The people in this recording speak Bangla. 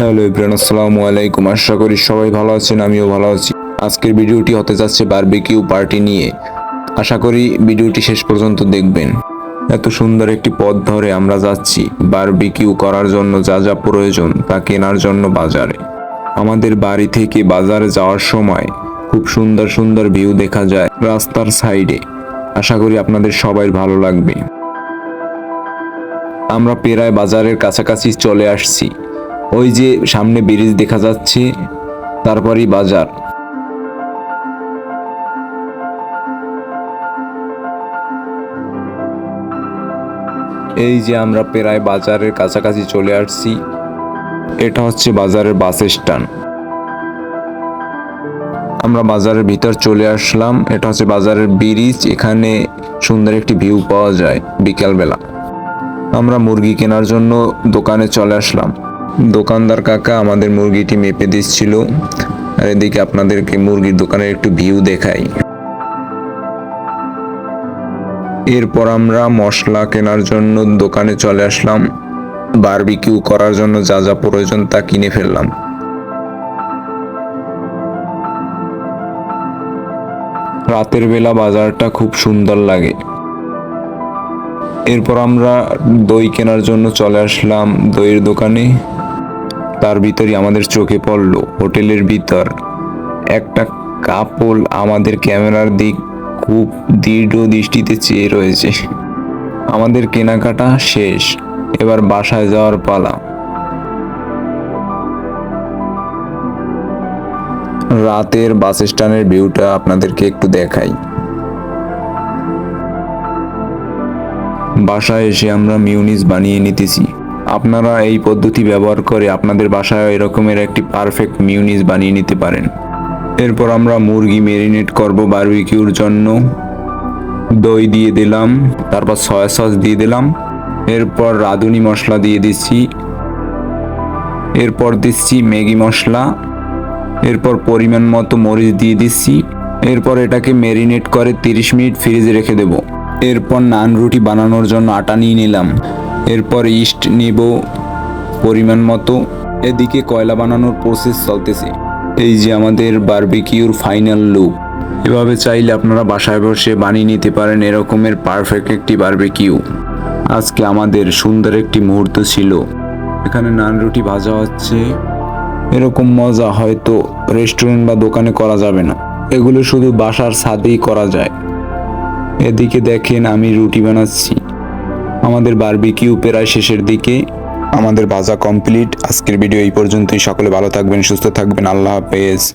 হ্যালো এভরিওয়ান, আসসালামু আলাইকুম। আশা করি সবাই ভালো আছেন, আমিও ভালো আছি। আজকের ভিডিওটি হতে যাচ্ছে বারবিকিউ পার্টি নিয়ে। আশা করি ভিডিওটি শেষ পর্যন্ত দেখবেন। এত সুন্দর একটি পথ ধরে আমরা যাচ্ছি বারবিকিউ করার জন্য। যা যা প্রয়োজন তা কেনার জন্য বাজারে। আমাদের বাড়ি থেকে বাজারে যাওয়ার সময় খুব সুন্দর সুন্দর ভিউ দেখা যায় রাস্তার সাইডে। আশা করি আপনাদের সবাই ভালো লাগবে। আমরা প্রায় বাজারের কাছাকাছি চলে আসছি। ওই যে সামনে ব্রিজ দেখা যাচ্ছে, তারপরই বাজার। এই যে আমরা প্রায় বাজারের কাছাকাছি চলে আসছি। এটা হচ্ছে বাজারের বাস স্ট্যান্ড। আমরা বাজারের ভিতর চলে আসলাম। এটা হচ্ছে বাজারের ব্রিজ। এখানে সুন্দর একটি ভিউ পাওয়া যায় বিকালবেলা। আমরা মুরগি কেনার জন্য দোকানে চলে আসলাম। দোকানদার কাকা আমাদের মুরগিটি মেপে দিচ্ছিল। আর এদিকে আপনাদেরকে মুরগির দোকানের একটু ভিউ দেখাই। এরপর আমরা মশলা কেনার জন্য দোকানে চলে আসলাম। বারবিকিউ করার জন্য যা যা প্রয়োজন তা কিনে ফেললাম। রাতের বেলা বাজারটা খুব সুন্দর লাগে। এরপর আমরা দই কেনার জন্য চলে আসলাম দইয়ের দোকানে। তার ভিতরে আমাদের চোখে পড়লো হোটেলের ভিতর একটা কাপল আমাদের ক্যামেরার দিক খুব দৃঢ় দৃষ্টিতে চেয়ে রয়েছে। আমাদের কেনাকাটা শেষ, এবার বাসায় যাওয়ার পালা। রাতের বাস স্ট্যান্ডের ভিউটা আপনাদেরকে একটু দেখাই। বাসায় এসে আমরা মিউনিস বানিয়ে নিতেছি। আপনারা এই পদ্ধতি ব্যবহার করে আপনাদের বাসায় এরকমের একটি পারফেক্ট মিউনিস বানিয়ে নিতে পারেন। এরপর আমরা মুরগি ম্যারিনেট করব বারবিকিউর জন্য। দই দিয়ে দিলাম, তারপর সয়া সস দিয়ে দিলাম। এরপর রাঁধুনি মশলা দিয়ে দিচ্ছি। এরপর দিচ্ছি ম্যাগি মশলা। এরপর পরিমাণ মতো মরিচ দিয়ে দিচ্ছি। এরপর এটাকে ম্যারিনেট করে 30 মিনিট ফ্রিজে রেখে দেব। এরপর নান রুটি বানানোর জন্য আটা নিয়ে নিলাম। এরপর ইস্ট নেব পরিমাণ মতো। এদিকে কয়লা বানানোর প্রসেস চলতেছে। এই যে আমাদের বারবিকিউর ফাইনাল লুক। এভাবে চাইলে আপনারা বাসায় বসে বানিয়ে নিতে পারেন এরকমের পারফেক্ট একটি বারবিকিউ। আজকে আমাদের সুন্দর একটি মুহূর্ত ছিল। এখানে নান রুটি ভাজা হচ্ছে। এরকম মজা হয়তো রেস্টুরেন্ট বা দোকানে করা যাবে না। এগুলো শুধু বাসার ছাদেই করা যায়। এদিকে দেখেন আমি রুটি বানাচ্ছি। আমাদের বারবিকিউ প্রায় শেষের দিকে। আমাদের ভাজা কমপ্লিট। আজকের ভিডিও এই পর্যন্তই। সকলে ভালো থাকবেন, সুস্থ থাকবেন। আল্লাহ হাফেজ।